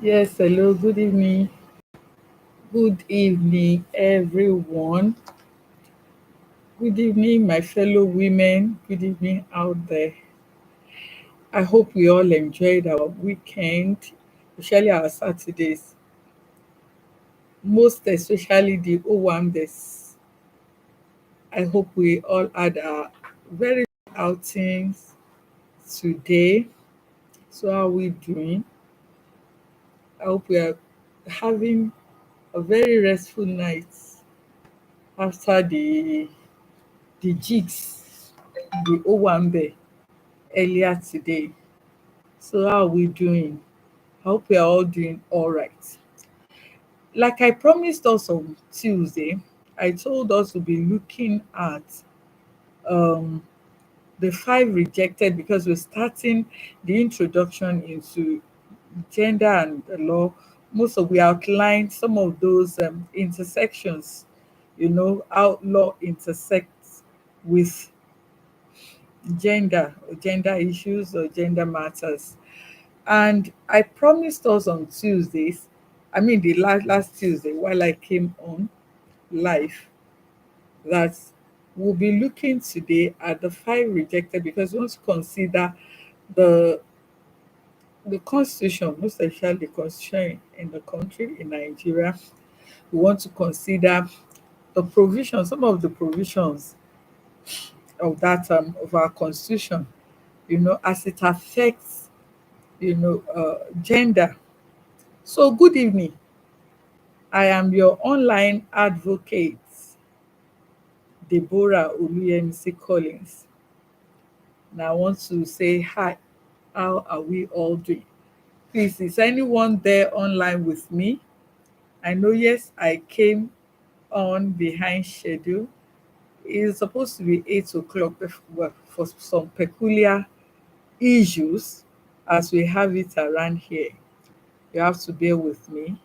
Yes, hello, good evening. Good evening, everyone. Good evening, my fellow women. Good evening out there. I hope we all enjoyed our weekend, especially our Saturdays, most especially the Owamdes. I hope we all had our very good outings today. So, how are we doing? I hope we are having a very restful night after the jigs, the Owambe earlier today. So how are we doing? I hope we are all doing all right. Like I promised us on Tuesday, I told us to be looking at um, the five rejected because we're starting the introduction into gender and the law. Most of we outlined some of those intersections, how law intersects with gender or gender issues or gender matters. And I promised us on Tuesdays, I mean the last Tuesday while I came on live, that we'll be looking today at the five rejected because we want to consider the the constitution, most especially the constitution in the country in Nigeria. We want to consider the provisions, some of the provisions of that of our constitution, as it affects, gender. So good evening. I am your online advocate, Deborah Oluyemisi Collins. Now I want to say hi. How are we all doing? Please, is anyone there online with me? I know, yes, I came on behind schedule. It's supposed to be 8 o'clock, but for some peculiar issues, as we have it around here, you have to bear with me.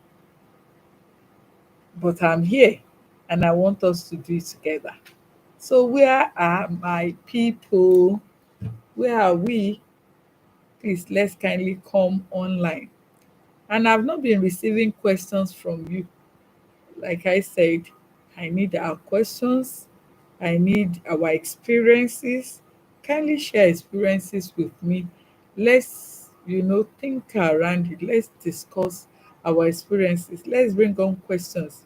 But I'm here and I want us to do it together. So, where are my people? Where are we? Please, let's kindly come online. And I've not been receiving questions from you. Like I said, I need our questions, I need our experiences. Kindly share experiences with me. Let's, think around it. Let's discuss our experiences. Let's bring on questions.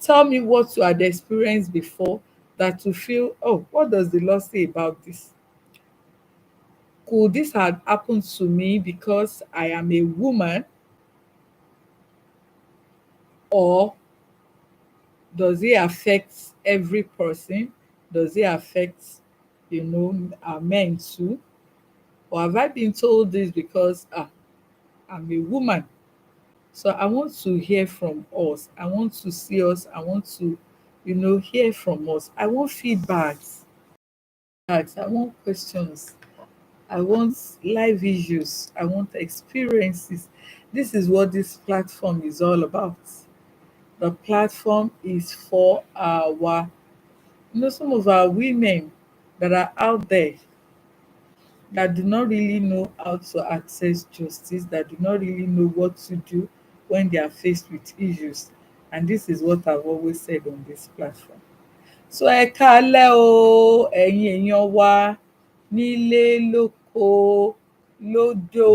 Tell me what you had experienced before that you feel, oh, what does the law say about this? Could this had happened to me because I am a woman, or does it affect every person? Does it affect, our men too? Or have I been told this because I'm a woman? So I want to hear from us. I want to see us. I want to, hear from us. I want feedbacks. I want questions. I want live issues. I want experiences. This is what this platform is all about. The platform is for our, some of our women that are out there that do not really know how to access justice, that do not really know what to do when they are faced with issues. And this is what I've always said on this platform. So ẹ káalẹ́ o ẹ̀yin èèyàn wa nílé lóko lódò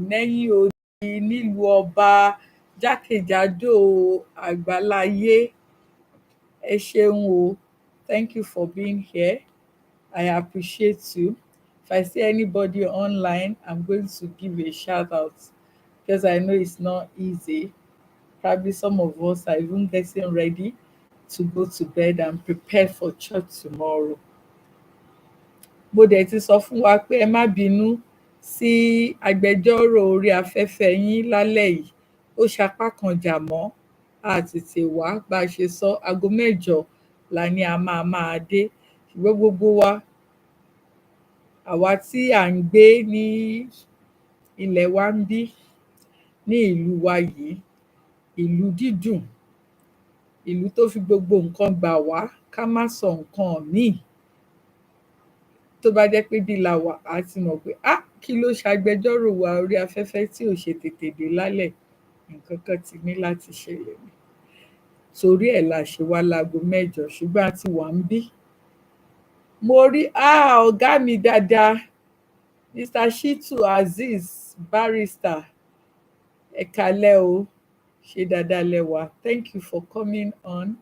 lẹ́yìn odi nílùú ọba jákèjádò àgbáláyé. Ẹ ṣeun o. Thank you for being here. I appreciate you. If I see anybody online, I'm going to give a shout out because I know it's not easy. Probably some of us are even getting ready to go to bed and prepare for church tomorrow. Mo dẹ̀ ti sọ fún wa pé ẹ má bínú sí agbẹjọ́rò orí afẹ́fẹ́ yín lálẹ́ yìí. Ó sapá kan jà mọ́, a tètè wá bá a ṣe sọ, aago mẹ́jọ la ní a máa dé. Ṣùgbọ́n gbogbo wa, àwa tí à ń gbé ní ilẹ̀ wa ń bí, ní ìlú wa yìí, ìlú dídùn, ìlú tó fi gbogbo nǹkan gbà wá, ká má sọ nǹkan míì. Tó bá jẹ́ pé bí la wà, á ti mọ̀ pé kí ló ṣagbẹjọ́rò wa orí afẹ́fẹ́ tí ò ṣe tètè dé lálẹ́? Nǹkan kan ti ní láti ṣẹlẹ̀ ni. Torí ẹ̀ la ṣe wá láago mẹ́jọ ṣùgbọ́n a ti wà ńbí. Mo rí ọ̀gá mi dáadáa, Mr. Shittu Azeez Barrister. Ẹ káalẹ́ o, ṣé dáadáa lẹ wà? Thank you for coming on.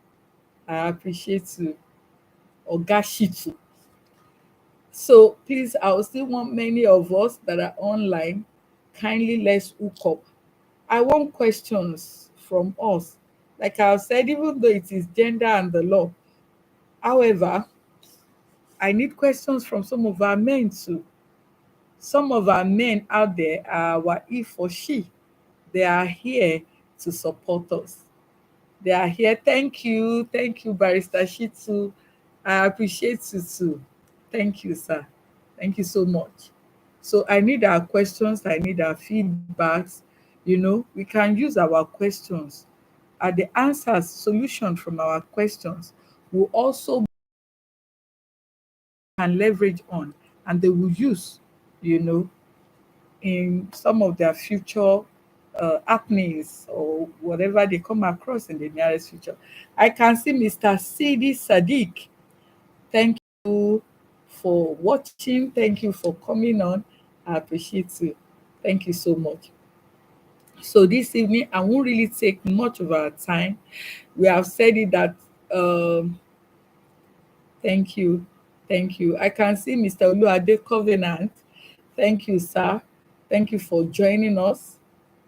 I appreciate you, Ọ̀gá Shittu. So please, I will still want many of us that are online, kindly let's hook up. I want questions from us. Like I've said, even though it is gender and the law, however, I need questions from some of our men too. Some of our men out there are our he for she. They are here to support us. They are here. Thank you, Barrister Shittu. I appreciate you too. Thank you, sir. Thank you so much. So I need our questions, I need our feedbacks. We can use our questions. The answers, solution from our questions will also can leverage on, and they will use, you know, in some of their future happenings or whatever they come across in the nearest future. I can see Mr. Sidi Sadiq. Thank you for watching. Thank you for coming on. I appreciate you. Thank you so much. So this evening, I won't really take much of our time. We have said it that thank you. Thank you. I can see Mr. Oluade Covenant. Thank you, sir. Thank you for joining us.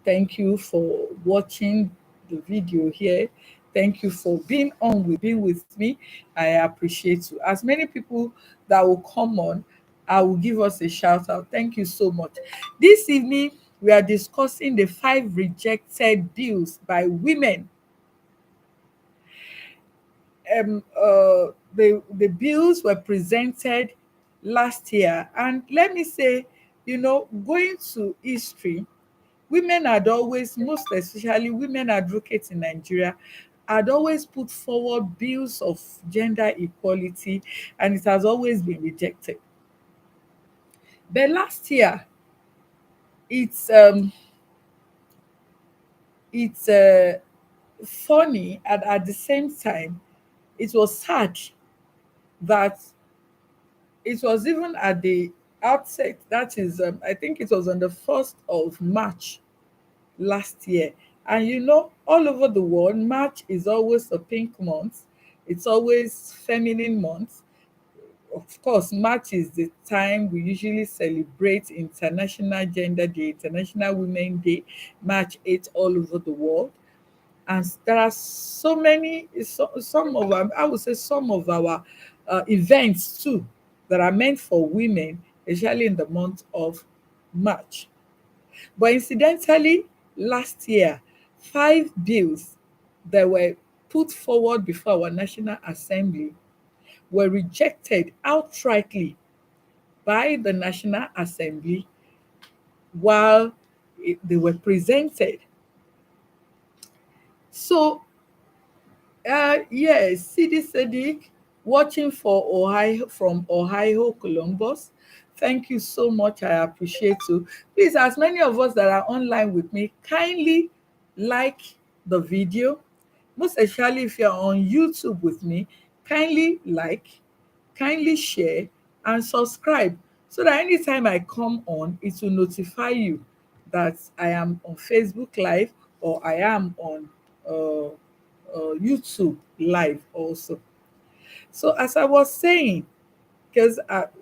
Thank you for watching the video here. Thank you for being with me. I appreciate you. As many people that will come on, I will give us a shout out. Thank you so much. This evening, we are discussing the 5 rejected bills by women. The bills were presented last year, and let me say, going to history, women had always, most especially women advocates in Nigeria, had always put forward bills of gender equality, and it has always been rejected. But last year, it's funny, and at the same time, it was sad that it was even at the outset. That is, I think it was on the 1st of March last year. And all over the world, March is always a pink month. It's always feminine month. Of course, March is the time we usually celebrate International Gender Day, International Women Day, March 8th all over the world. And there are so many, some of our, I would say some of our events too that are meant for women, especially in the month of March. But incidentally, last year, 5 bills that were put forward before our National Assembly were rejected outrightly by the National Assembly while they were presented. So, yes, Sidi Sadiq, watching from Ohio, Columbus. Thank you so much. I appreciate you. Please, as many of us that are online with me, kindly like the video. Most especially if you're on YouTube with me, kindly like, kindly share, and subscribe so that anytime I come on, it will notify you that I am on Facebook Live or I am on YouTube Live also. So as I was saying, because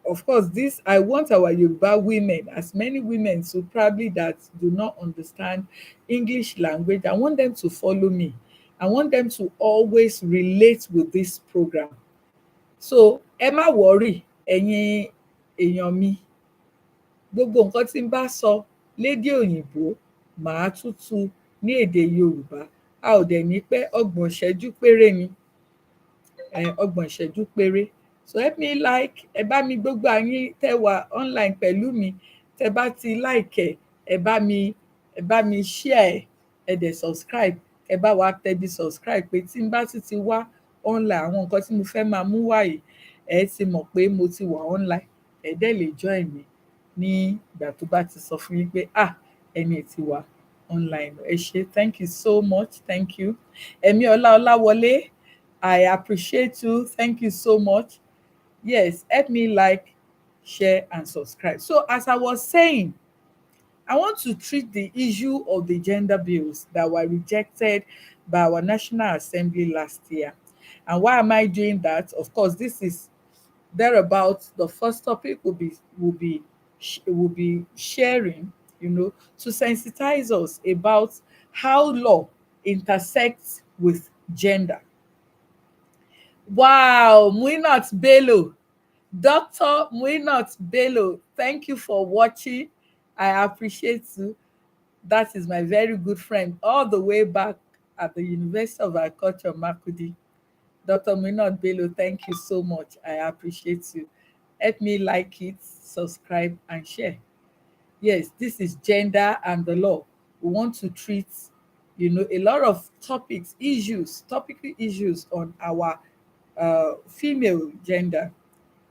of course this I want our Yoruba women, as many women so probably that do not understand English language, I want them to follow me. I want them to always relate with this program. So ẹ má worry, ẹ̀yin èèyàn mi, gbogbo nǹkan tí n bá sọ lédè òyìnbó màá tútù ní èdè Yorùbá. A ò dẹ̀ ní pẹ́, 30 ìṣẹ́jú péré ni. 30 ìṣẹ́jú péré. So help me like, ẹ bá mi gbogbo àyín tẹ́ wà online pẹ̀lú mi, tẹ́ bá ti like ẹ bá mi share ẹ dẹ̀ subscribe, ẹ bá wa tẹ bí subscribe pé tí n bá tún ti wá online àwọn nǹkan tí mo fẹ́ máa mú wá yìí, ẹ ti mọ̀ pé mo ti wà online, ẹ dẹ̀ lè join mi. ní ìgbà tó bá ti sọ fún yín pé ẹni ti wà online. Ẹ ṣé, thank you so much, thank you. Ẹ̀míọlá Ọláwọlé, I appreciate you, thank you so much. Yes, help me like, share, and subscribe. So, as I was saying, I want to treat the issue of the gender bills that were rejected by our National Assembly last year. And why am I doing that? Of course, this is thereabout. The first topic will be sharing, to sensitize us about how law intersects with gender. Wow, Muinat Bello, Dr. Muinat Bello, thank you for watching. I appreciate you. That is my very good friend all the way back at the University of Agriculture, Makudi. Dr. Muinat Bello, thank you so much. I appreciate you. Help me like it, subscribe, and share. Yes, this is gender and the law. We want to treat, a lot of topical issues on our female gender,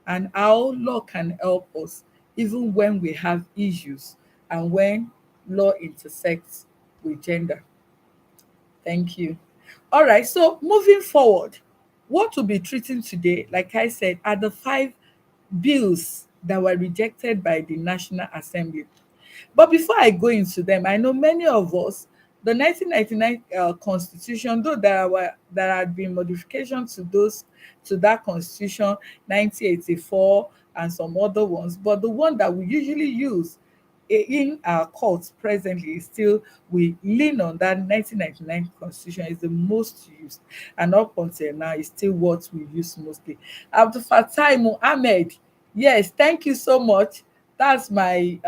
and how law can help us even when we have issues and when law intersects with gender. Thank you. All right, so moving forward, what we'll be treating today, like I said, are the five bills that were rejected by the National Assembly. But before I go into them, I know many of us, the 1999 Constitution, though there had been modifications to that Constitution, 1984 and some other ones, but the one that we usually use in our courts presently is still, we lean on that 1999 Constitution is the most used, and up until now is still what we use mostly. Abdul Fatai Muhammad, yes, thank you so much. That's my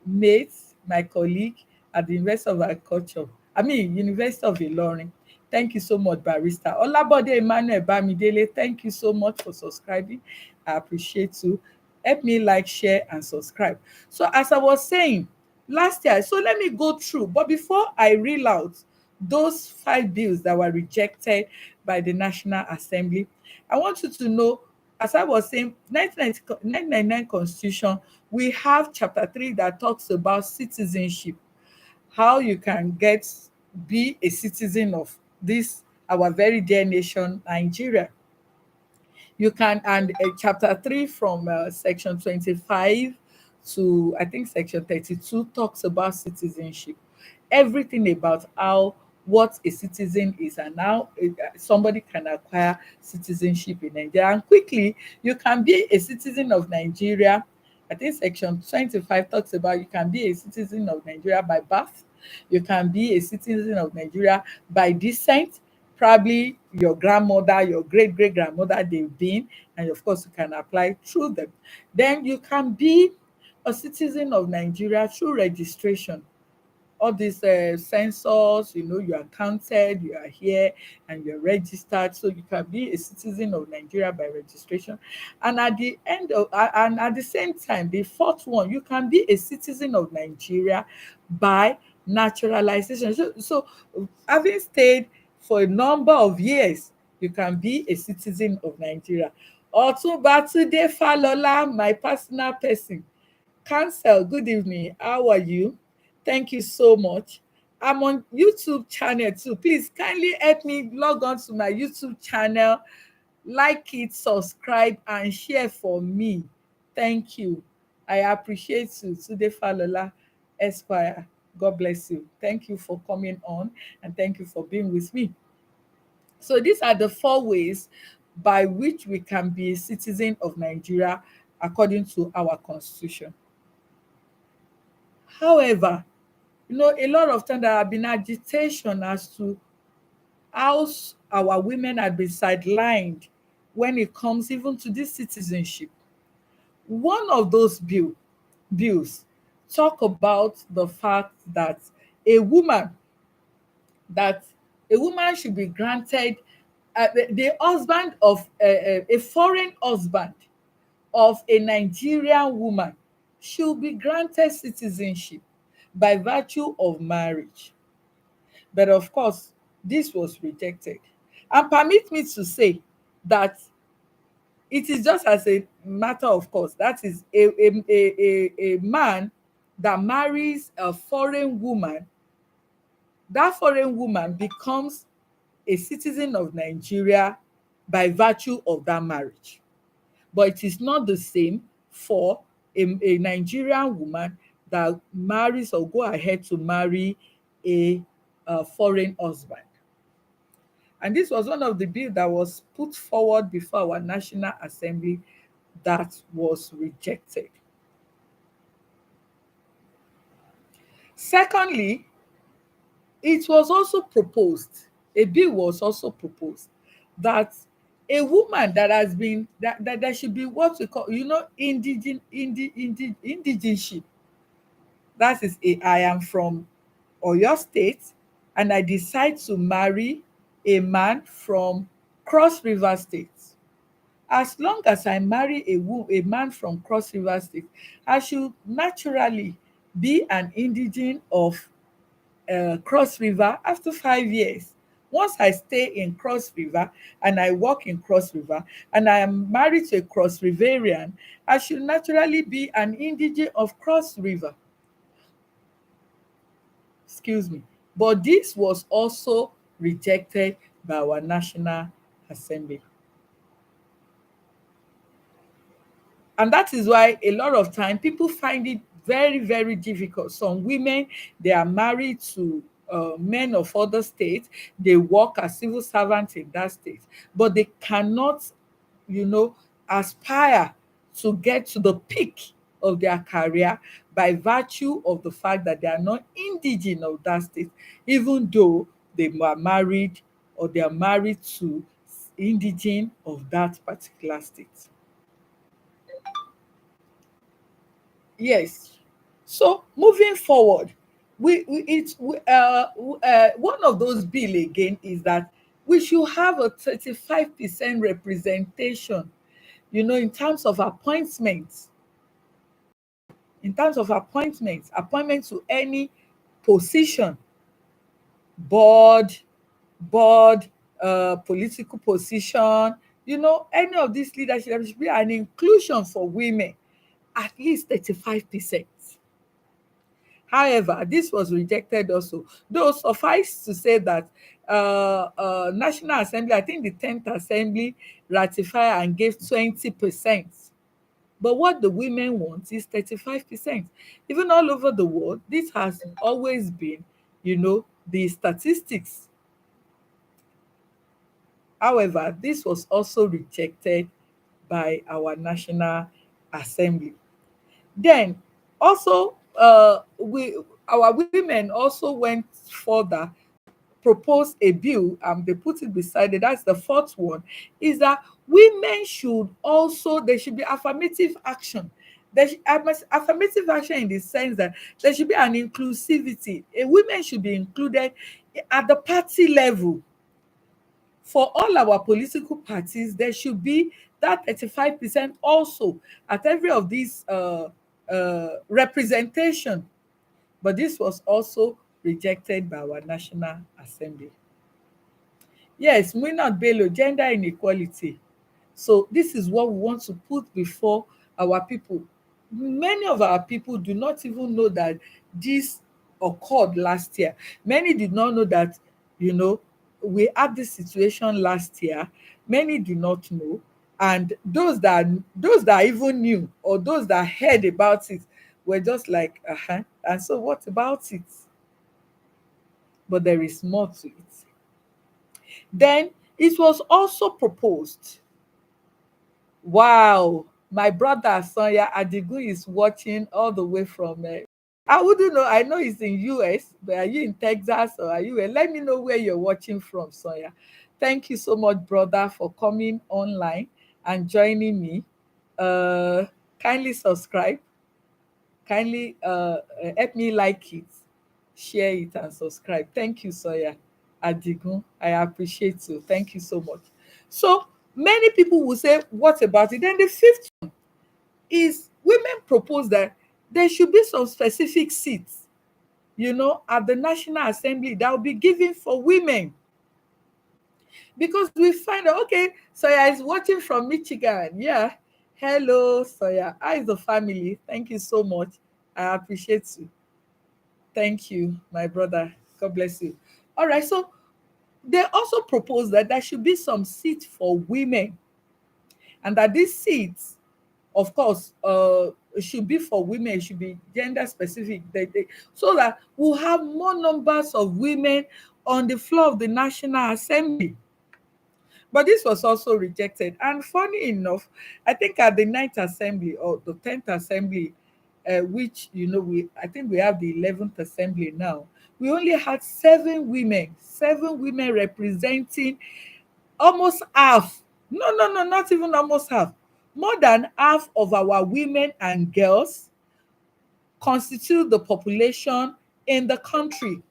mate, my colleague at the University of Agriculture. I mean, University of Ilorin. Thank you so much, Barrister. Olabode Emmanuel Bamidele, thank you so much for subscribing. I appreciate you. Help me like, share, and subscribe. So, as I was saying, last year, so let me go through. But before I reel out those five bills that were rejected by the National Assembly, I want you to know, as I was saying, 1999 Constitution, we have chapter 3 that talks about citizenship, how you can be a citizen of this our very dear nation, Nigeria. You can, and chapter 3 from section 25 to I think section 32 talks about citizenship, everything about how, what a citizen is, and how somebody can acquire citizenship in Nigeria. And quickly, you can be a citizen of Nigeria. I think section 25 talks about, you can be a citizen of Nigeria by birth, you can be a citizen of Nigeria by descent, probably your grandmother, your great great grandmother, they've been, and of course you can apply through them. Then you can be a citizen of Nigeria through registration. All these sensors, you are counted, you are here, and you're registered, so you can be a citizen of Nigeria by registration. And at the same time, the fourth one, you can be a citizen of Nigeria by naturalization. So having stayed for a number of years, you can be a citizen of Nigeria. Otunba Tunde Falola, my personal person. Cancel, good evening. How are you? Thank you so much. I'm on YouTube channel too. Please kindly help me log on to my YouTube channel, like it, subscribe, and share for me. Thank you. I appreciate you. Tunde Falola, Esquire. God bless you. Thank you for coming on, and thank you for being with me. So these are the four ways by which we can be a citizen of Nigeria according to our constitution. However, a lot of time there have been agitation as to how our women have been sidelined when it comes even to this citizenship. One of those bills talk about the fact that a woman that a woman should be granted the husband of a foreign husband of a Nigerian woman should be granted citizenship by virtue of marriage. But of course, this was rejected. And permit me to say that it is just as a matter of course. That is a man that marries a foreign woman. That foreign woman becomes a citizen of Nigeria by virtue of that marriage. But it is not the same for a Nigerian woman that marries or go ahead to marry a foreign husband. And this was one of the bills that was put forward before our National Assembly that was rejected. Secondly, it was also proposed, a bill was also proposed that a woman that has been that there should be what we call, indigenship. That is, I am from Oyo State and I decide to marry a man from Cross River State. As long as I marry a man from Cross River State, I should naturally be an indigene of Cross River after 5 years. Once I stay in Cross River and I work in Cross River and I am married to a Cross Riverian, I should naturally be an indigene of Cross River. Excuse me. But this was also rejected by our National Assembly. And that is why a lot of time people find it very, very difficult. Some women, they are married to men of other states. They work as civil servants in that state, but they cannot, you know, aspire to get to the peak of their career by virtue of the fact that they are not indigene of that state, even though they were married or they are married to indigene of that particular state. Yes. So moving forward, one of those bill again is that we should have a 35% representation, in terms of appointments, appointment to any position, board, board, political position, any of these leadership, there should be an inclusion for women, at least 35%. However, this was rejected also. Though suffice to say that National Assembly, I think the 10th Assembly ratified and gave 20%. But what the women want is 35%. Even all over the world, this has always been, the statistics. However, this was also rejected by our National Assembly. Then also, we our women also went further, proposed a bill. They put it beside it. That's the fourth one. Is that women should also, there should be affirmative action. Affirmative action in the sense that there should be an inclusivity. Women should be included at the party level. For all our political parties, there should be that 35% also at every of these representation. But this was also rejected by our National Assembly. Yes, Muinat Bello, gender inequality. So this is what we want to put before our people. Many of our people do not even know that this occurred last year. Many did not know that, we had this situation last year. Many do not know. And those that even knew, or those that heard about it, were just like, uh-huh. And so what about it? But there is more to it. Then it was also proposed. Wow, my brother Sonia Adigun is watching all the way from. I wouldn't know. I know he's in US, but are you in Texas or are you? Let me know where you're watching from, Sonia. Thank you so much, brother, for coming online and joining me. Kindly subscribe. Kindly help me like it, share it, and subscribe. Thank you, Sonia Adigun. I appreciate you. Thank you so much. So many people will say, what about it? Then the fifth one is women propose that there should be some specific seats, at the National Assembly that will be given for women. Because we find out, okay, Soya is watching from Michigan. Yeah. Hello, Soya. How is the family? Thank you so much. I appreciate you. Thank you, my brother. God bless you. All right. So they also propose that there should be some seats for women, and that these seats, of course, should be for women. It should be gender specific. So that we'll have more numbers of women on the floor of the National Assembly. But this was also rejected. And funny enough, I think at the ninth assembly or the 10th assembly, which I think we have the 11th assembly now, we only had seven women representing almost half. No, no, no, not even almost half. More than half of our women and girls constitute the population in the country.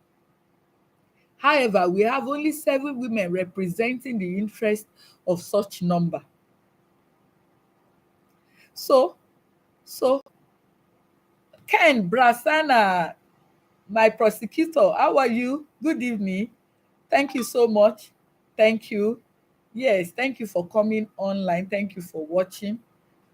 However, we have only seven women representing the interest of such number. So, so Ken Brasana, my prosecutor, how are you? Good evening. Thank you so much. Thank you. Yes, thank you for coming online. Thank you for watching.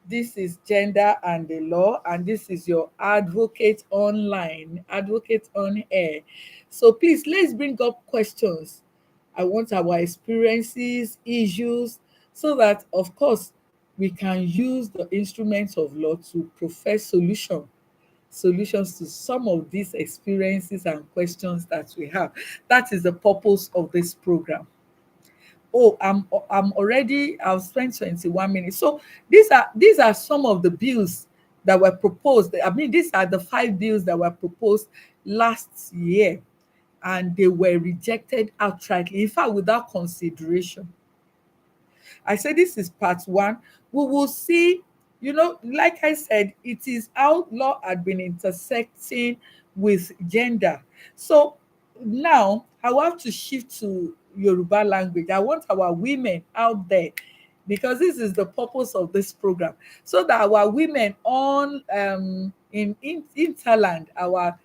This is Gender and the Law, and this is your advocate online, advocate on air. So please, let's bring up questions. I want our experiences, issues, so that, of course, we can use the instruments of law to profess solutions to some of these experiences and questions that we have. That is the purpose of this program. Oh, I'm already, I've spent 21 minutes. So these are some of the bills that were proposed. I mean, these are the 5 bills that were proposed last year, and they were rejected outrightly, in fact, without consideration. I said this is part one. We will see, like I said, it is how law had been intersecting with gender. So now I will have to shift to Yoruba language. I want our women out there, because this is the purpose of this program, so that our women on in interland, our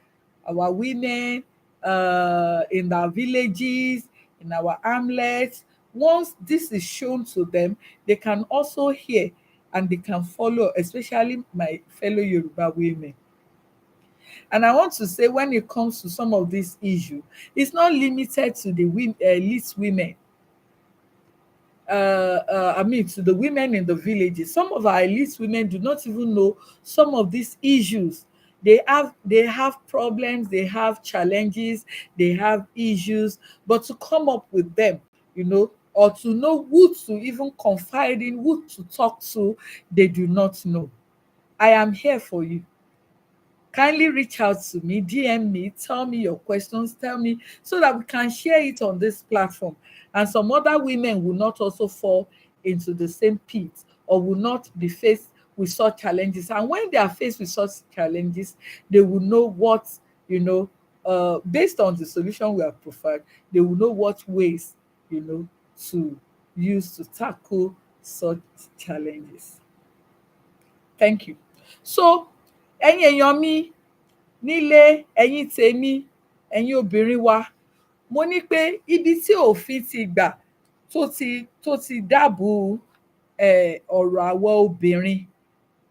women in our villages, in our hamlets, once this is shown to them, they can also hear and they can follow, especially my fellow Yoruba women. And I want to say, when it comes to some of these issues, it's not limited to the elite women. I mean, to the women in the villages. Some of our elite women do not even know some of these issues. They have problems, they have challenges, they have issues, but to come up with them, or to know who to even confide in, who to talk to, they do not know. I am here for you. Kindly reach out to me, DM me, tell me your questions, tell me, so that we can share it on this platform. And some other women will not also fall into the same pit, or will not be faced with such challenges. And when they are faced with such challenges, they will know what, based on the solution we have provided, they will know what ways, to use to tackle such challenges. Thank you. So, ẹ̀yin èèyàn mi nílé, ẹ̀yin tèmi, ẹ̀yin obìnrin wa, mo ní pé ibi tí òfin ti gbà tó ti dáàbò ọ̀rọ̀ àwa obìnrin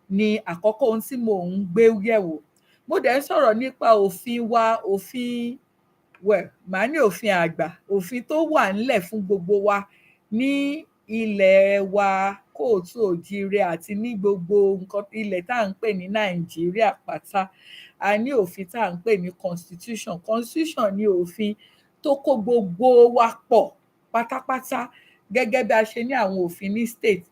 ni àkọ́kọ́ ohun tí mò ń gbé yẹ̀wò. Mo dẹ̀ ń sọ̀rọ̀ nípa òfin wa, òfin màá ní òfin àgbà, òfin tó wà ńlẹ̀ fún gbogbo wa ní ilẹ̀ wa kóòtù òjíire àti ní gbogbo nǹkan ilẹ̀ tá à ń pè ní Nàìjíríà pátá. A ní òfin tá à ń pè ní constitution. Constitution ní òfin tó kó gbogbo wa pọ̀ pátápátá, gẹ́gẹ́ bí a ṣe ní àwọn òfin ní state,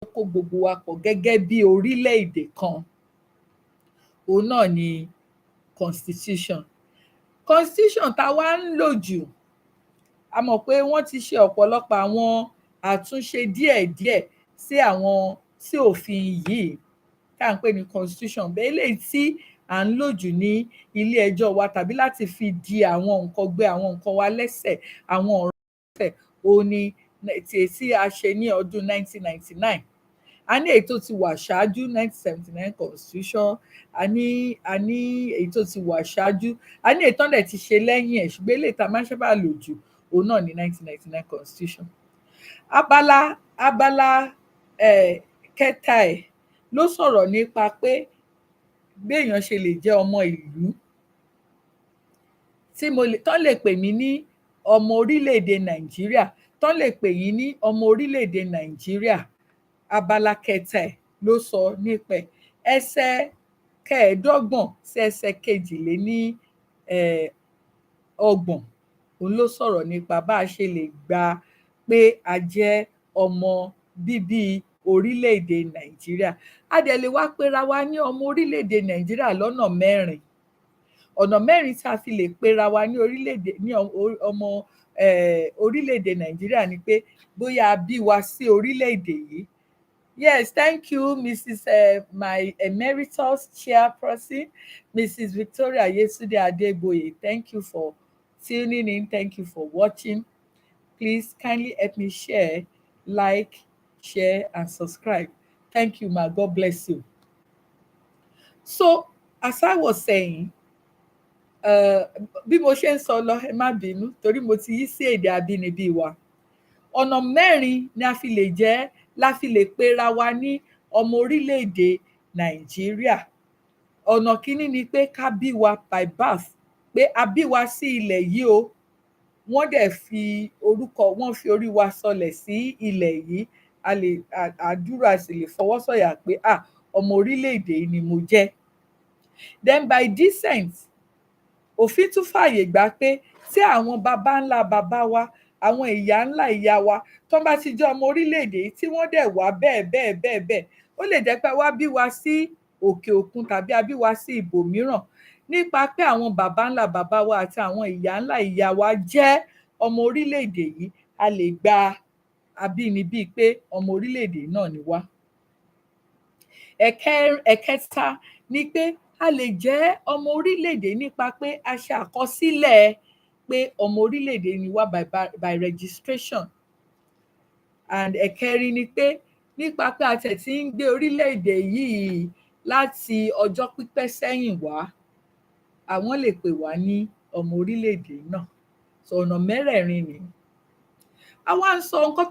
tó kó gbogbo wa pọ̀ gẹ́gẹ́ bí orílẹ̀-èdè kan. Òun náà ni constitution. Constitution tá a wá ń lò jù, a mọ̀ pé wọ́n ti ṣe ọ̀pọ̀lọpọ̀ àwọn àtúnṣe díẹ̀díẹ̀ sí òfin yìí tá à ń pè ní constitution. Bẹ́ẹ̀ eléyìí tí à ń lò jù ní ilé ẹjọ́ wa, tàbí láti fi di àwọn nǹkan gbé àwọn nǹkan wa lẹ́sẹ̀, àwọn ọ̀rọ̀ lẹ́sẹ̀, òun ni tí a ṣe ní ọdún 1999. A ní èyí tó ti wà ṣáájú 1979 constitution, a ní èyí tó ti wà ṣáájú, a ní èyí tán dẹ̀ ti ṣe lẹ́yìn ẹ̀, ṣùgbọ́n eléyìí tá a máa ń sábà lò jù, òun náà ní 1999 constitution. Abala kẹta ẹ̀, ló sọ̀rọ̀ nípa pé béèyàn ṣe lè jẹ́ ọmọ ìlú tán lè pè mí ní ọmọ orílẹ̀-èdè Nàìjíríà, tán lè pè yín ní ọmọ orílẹ̀-èdè Nàìjíríà. Abala kẹta ẹ̀ ló sọ nípa ẹ̀. Ẹsẹ̀ kẹẹ̀ẹ́dọ́gbọ̀n sí ẹsẹ̀ kejìléní ọgbọ̀n òun ló sọ̀rọ̀ nípa bá a ṣe lè gba pé a jẹ́ ọmọ bíbí orílẹ̀-èdè Nàìjíríà. A dẹ̀ lè wá pera wa ní ọmọ orílẹ̀-èdè Nàìjíríà lọ́nà mẹ́rin. Ọ̀nà mẹ́rin tí a fi lè pera wa ní ọmọ orílẹ̀-èdè Nàìjíríà ni pé bóyá a bí wa sí orílẹ̀-èdè yìí. Yes, thank you, Mrs. My emeritus chairperson, Mrs. Victoria Yetunde Adegboye. Thank you for tuning in. Thank you for watching. Please kindly help me share, like, share, and subscribe. Thank you, ma. God bless you. So, as I was saying, bí mo ṣe ń sọ lọ, ẹ má bínú torí mo ti yí sí èdè abínibí wa. Ọ̀nà mẹ́rin ni la fi lè pera wa ní ọmọ orílẹ̀-èdè Nàìjíríà. Ọ̀nà kínní ni pé ká bí wa by birth, pé a bí wa sí ilẹ̀ yìí o, wọ́n dẹ̀ fi orí wa sọlẹ̀ sí ilẹ̀ yìí. Àdúrà sì lè fọwọ́ sọ̀yà pé ọmọ orílẹ̀-èdè yìí ni mo jẹ́. Then by descent, òfin tún fààyè gbà pé tí àwọn baba ńlá bàbá wa, àwọn ìyá ńlá ìyá wa tó bá ti jẹ́ ọmọ orílẹ̀-èdè yìí tí wọ́n dẹ̀ wá bẹ́ẹ̀, ó lè jẹ́ pé wá bí wa sí òkè òkun tàbí a bí wa sí ibòmíràn. Nípa pé àwọn baba ńlá bàbá wa àti àwọn ìyá ńlá ìyá wa jẹ́ ọmọ orílẹ̀-èdè yìí, a lè gba abínibí pé ọmọ orílẹ̀-èdè náà ni wá. Ẹ̀kẹta ni pé a lè jẹ́ ọmọ orílẹ̀-èdè nípa pé a ṣe àkọsílẹ̀ pé ọmọ orílẹ̀-èdè ni wá by registration. And ẹ̀kẹrin ni pé nípa pé a tẹ̀ tí ń gbé orílẹ̀-èdè yìí láti ọjọ́ pípẹ́ sẹ́yìn wá, àwọn lè pè wá ní ọmọ orílẹ̀-èdè náà. So ọ̀nà mẹ́rẹ̀ẹ̀rin ni. Àwa ń sọ nǹkan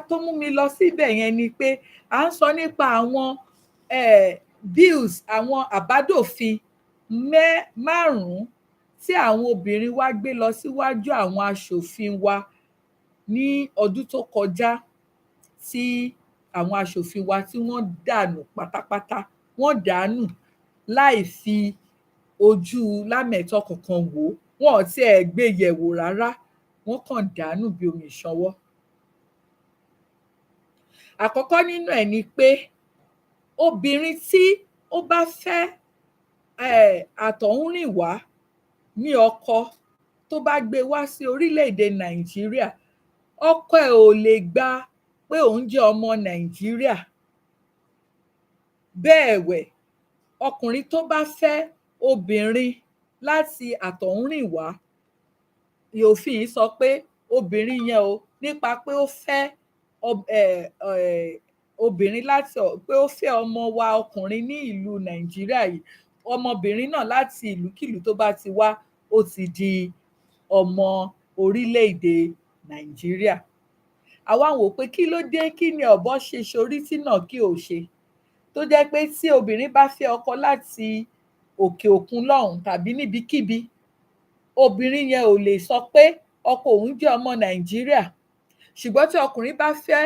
tó mú mi lọ síbẹ̀ yẹn ni pé à ń sọ nípa àwọn bills, àwọn àbádòfin márùn-ún tí àwọn obìnrin wa gbé lọ síwájú àwọn aṣòfin wa ní ọdún tó kọjá, tí àwọn aṣòfin wa tí wọ́n dànù pátápátá, wọ́n dànù láì fi ojú lámẹ̀tọ́ kankan wò ó. Wọn ò tiẹ̀ gbé yẹ̀wò rárá, wọ́n kàn dànù bí omi ìṣanwọ́. Àkọ́kọ́ nínú ẹ̀ ni pé obìnrin tí ó bá fẹ́ àtọ̀húnrìnwá ní ọkọ tó bá gbé wá sí orílẹ̀-èdè Nàìjíríà, ọkọ ẹ̀ ò lè gbà pé òun jẹ́ ọmọ Nàìjíríà. Bẹ́ẹ̀ wẹ̀, ọkùnrin tó bá fẹ́ obìnrin láti àtọ̀húnrìnwá, òfin yìí sọ pé obìnrin yẹn o, nípa pé ó fẹ́ obìnrin pé ó fẹ́ ọmọ wa ọkùnrin ní ìlú Nàìjíríà yìí, ọmọbìnrin náà láti ìlúkìlú tó bá ti wá, ó ti di ọmọ orílẹ̀-èdè Nàìjíríà. Àwa wò pé kí ló dé, kí ni ọ̀bọ ṣe ṣorí tí ìnàkí ò ṣe, tó jẹ́ pé tí obìnrin bá fẹ́ ọkọ láti òkè òkun lọ́hùn tàbí níbikíbi, obìnrin yẹn ò lè sọ pé ọkọ òun jẹ́ ọmọ Nàìjíríà. Ṣùgbọ́n tí ọkùnrin bá fẹ́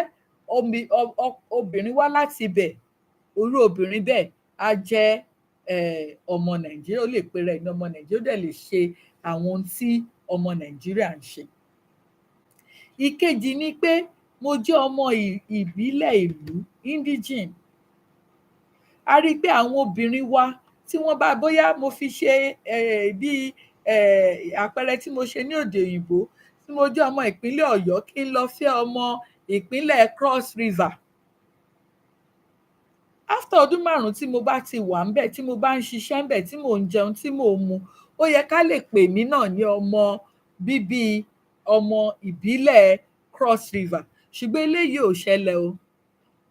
obìnrin wá láti ibẹ̀, irú obìnrin bẹ́ẹ̀ á jẹ́ ọmọ Nàìjíríà, ó lè pera ẹ̀ ní ọmọ Nàìjíríà, ó dẹ̀ lè ṣe àwọn ohun tí ọmọ Nàìjíríà ń ṣe. Ìkejì ni pé mo jẹ́ ọmọ ìbílẹ̀ ìlú indigene. A rí i pé àwọn obìnrin wa tí wọ́n bá, bóyá mo fi ṣe bí àpẹẹrẹ tí mo ṣe ní òde òyìnbó, tí mo jẹ́ ọmọ ìpínlẹ̀ Ọ̀yọ́ kí n lọ fẹ́ ọmọ ìpínlẹ̀ Cross River. After ọdún 5 tí mo bá ti wà ńbẹ̀, tí mo bá ń ṣiṣẹ́ ńbẹ̀, tí mò ń jẹun, tí mò ń mu, ó yẹ ká lè pè mí náà ní ọmọ bíbí ọmọ ìbílẹ̀ Cross River. Ṣùgbọ́n eléyìí ò ṣẹlẹ̀ o.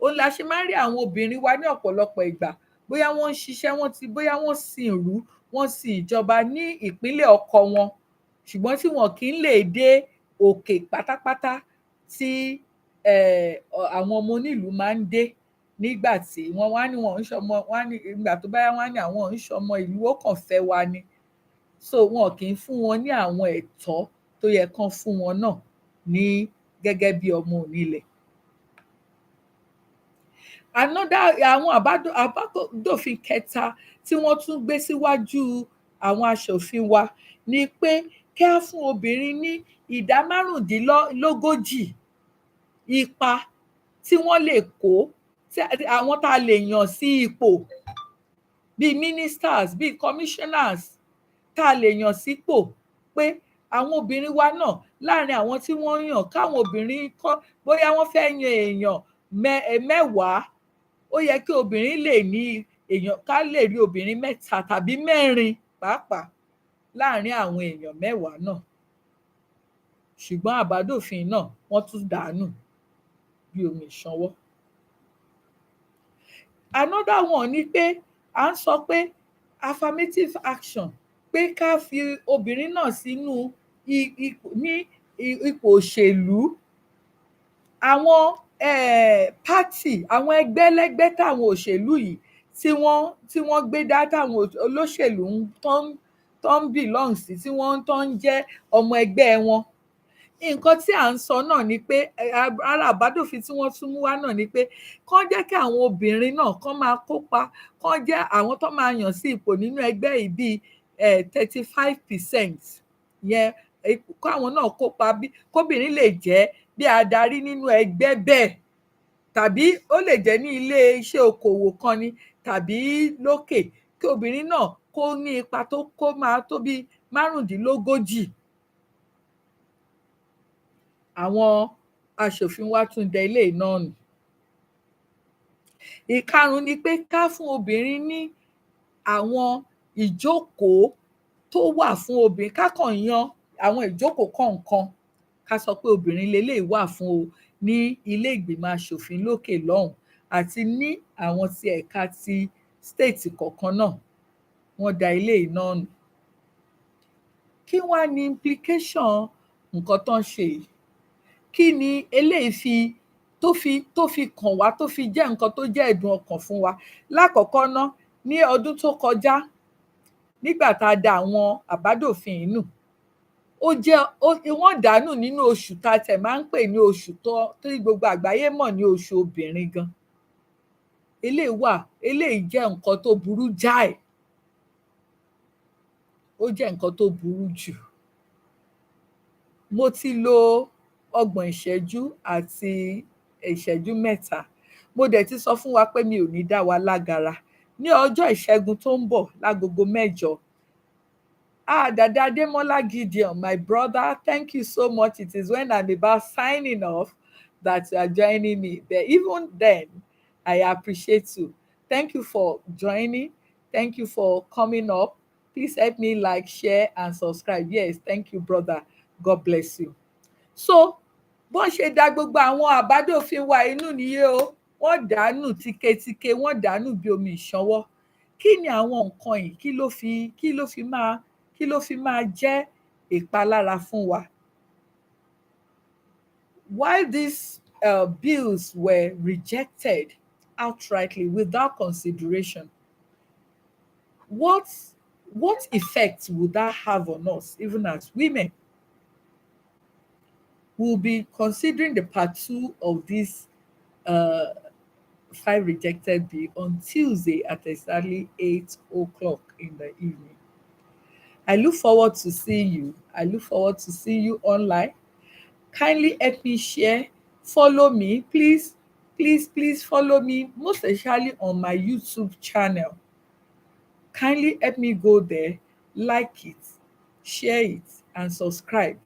Òun la ṣe máa ń rí àwọn obìnrin wa ní ọ̀pọ̀lọpọ̀ ìgbà, bóyá wọ́n ń ṣiṣẹ́, bóyá wọ́n sin ìlú, wọ́n sin ìjọba ní ìpínlẹ̀ ọkọ wọn, ṣùgbọ́n tí wọn kì í lè dé òkè pátápátá tí àwọn ọmọ onílùú máa ń dé. nígbà tí wọ́n wá ní wọn ń ṣọmọ, wá ní ìgbà tó bá yá wá ní àwọn ń ṣọmọ ìlú, ó kàn fẹ́ wa ni. So wọn kì í fún wọn ní àwọn ẹ̀tọ́ tó yẹ kán fún wọn náà ní gẹ́gẹ́ bí ọmọ onílẹ̀. Àwọn àbádòfin kẹta tí wọ́n tún gbé síwájú àwọn aṣòfin wa ni pé kí á fún obìnrin ní ìdá márùndínlógójì ipa tí wọ́n lè kó, àwọn tá a lè yàn sí ipò bíi ministers, bíi commissioners tá a lè yàn sípò, pé àwọn obìnrin wa náà láàrin àwọn tí wọ́n yàn, káwọn obìnrin kọ́, bóyá wọ́n fẹ́ yan èèyàn mẹ́wàá, ó yẹ kí obìnrin lè ní èèyàn, ká lè rí obìnrin mẹ́ta tàbí mẹ́rin pàápàá láàrin àwọn èèyàn mẹ́wàá náà. Ṣùgbọ́n àbádòfin náà wọ́n tún dànù bí omi ìṣanwọ́. Another one ni pé à ń sọ pé affirmative action, pé ká fi obìnrin náà sínú ipò òṣèlú. Àwọn pátì, àwọn ẹgbẹ́lẹ́gbẹ́ táwọn òṣèlú yìí tí wọ́n gbé dá, táwọn olóṣèlú tó ń belong sí, tí wọ́n tó ń jẹ́ ọmọ ẹgbẹ́ wọn. Nǹkan tí à ń sọ náà ni pé ara àbádòfin tí wọ́n tún mú wá náà ni pé kán jẹ́ kí àwọn obìnrin náà kán máa kópa, kán jẹ́ àwọn tó máa yàn sí ipò nínú ẹgbẹ́ yìí bíi 35%. Yẹn káwọn náà kópa, kóbìnrin lè jẹ́ bí adarí nínú ẹgbẹ́ bẹ́ẹ̀, tàbí ó lè jẹ́ ní ilé iṣẹ́ okòwò kan ni, tàbí lókè, kí obìnrin náà kó ní ipa tó kó máa tó bí márùndínlógójì. Àwọn aṣòfin wa tún dẹ eléyìí náà nù. Ìkarùn-ún ni pé ká fún obìnrin ní àwọn ìjókòó tó wà fún obìnrin, ká kàn yan àwọn ìjókòó kọ̀ọ̀kan, ká sọ pé obìnrin leléyìí wà fún o ní ilé ìgbìmọ̀ aṣòfin lókè lọ́hùn, àti ní àwọn ti ẹ̀ka ti state kọ̀ọ̀kan náà, wọ́n da eléyìí náà nù. Kí wá ni implication nǹkan tán ṣe yìí? Kí ni eléyìí tó fi kàn wá, tó fi jẹ́ nǹkan tó jẹ́ ẹ̀dùn ọkàn fún wa? Lákọ̀ọ́kọ́ ná, ní ọdún tó kọjá, nígbà tá a da àwọn àbádòfin yìí nù, wọ́n dà á nù nínú oṣù tá a tẹ̀ máa ń pè ní oṣù tó gbogbo àgbáyé mọ̀ ní oṣù obìnrin gan. Eléyìí jẹ́ nǹkan tó burú jáì. Ó jẹ́ nǹkan tó burú jù. Mo ti lo 30 ìṣẹ́jú àti ìṣẹ́jú 3. Mo dẹ̀ ti sọ fún wa pé mi ò ní dá wa lágara. Ní ọjọ́ ìṣẹ́gun tó ń bọ̀ lágogo 8. Dada Ademola Gideon, my brother, thank you so much. It is when I'm about signing off that you are joining me. But even then, I appreciate you. Thank you for joining. Thank you for coming up. Please help me like, share, and subscribe. Yes, thank you, brother. God bless you. So, bọ́n ṣe dá gbogbo àwọn àbádòfin wa inú nìyẹn o. Wọ́n dànù tíketíke, wọ́n dànù bí omi ìṣanwọ́. Kí ni àwọn nǹkan yìí? Kí ló fi máa jẹ́ ìpalára fún wa? While these bills were rejected outrightly without consideration, what effect would that have on us, even as women? We'll be considering the part 2 of this 5 rejected bill on Tuesday at exactly 8:00 in the evening. I look forward to seeing you. I look forward to seeing you online. Kindly help me share, follow me. Please follow me, most especially on my YouTube channel. Kindly help me go there, like it, share it, and subscribe.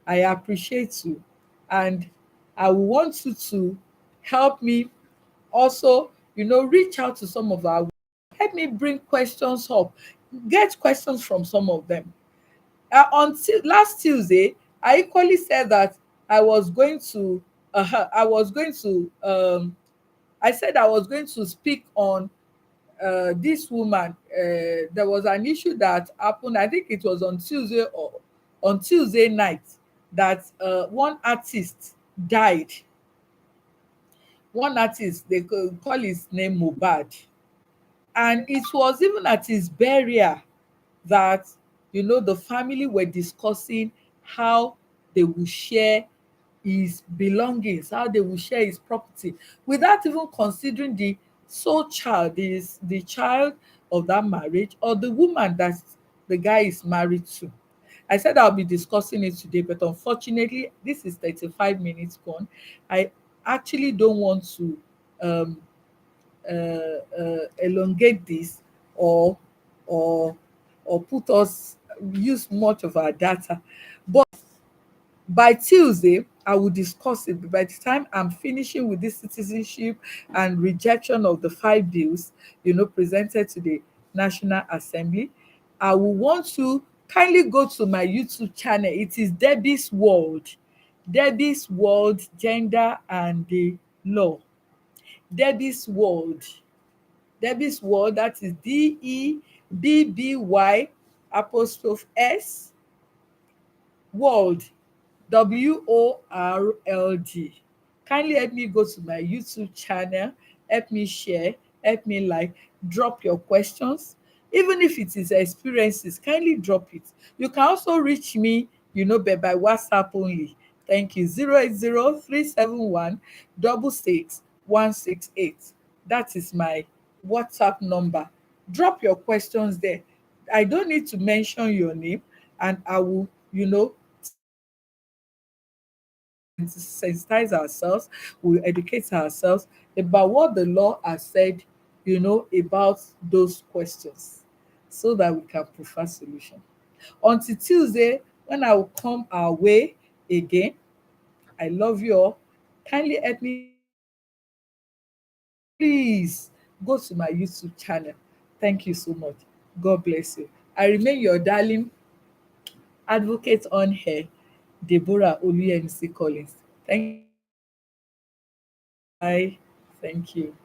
I appreciate you, and I want you to help me also, reach out to some of our, help me bring questions up, get questions from some of them. Last Tuesday, I equally said that I said I was going to speak on this woman. There was an issue that happened, I think it was on Tuesday night, that one artist died. one artist, they could call his name Mohbad, and it was even at his burial that, the family were discussing how they will share his belongings, how they will share his property, without even considering the sole child, is the child of that marriage, or the woman that the guy is married to. I said I'll be discussing it today, but unfortunately, this is 35 minutes gone. I actually don't want to um, elongate this, or or or put us use much of our data. But by Tuesday, I will discuss it. By the time I'm finishing with this citizenship and rejection of the five bills, presented to the National Assembly, I will want to kindly go to my YouTube channel. It is Debbie's World. Debbie's World, Gender and the Law. Debbie's World. Debbie's World, that is DEBBY apostrophe S World, WORLD. Kindly help me go to my YouTube channel, help me share, help me like, drop your questions. Even if it is experiences, kindly drop it. You can also reach me, but by WhatsApp only. Thank you. 080 371 66 168. That is my WhatsApp number. Drop your questions there. I don't need to mention your name, and I will, sensitize ourselves, we educate ourselves about what the law has said, about those questions, so that we can prefer solution. Until Tuesday, when I will come our way again, I love you all. Kindly help me, please go to my YouTube channel. Thank you so much. God bless you. I remain your darling advocate on here, Deborah Oluyemisi Collins. Thank you. Bye. Thank you.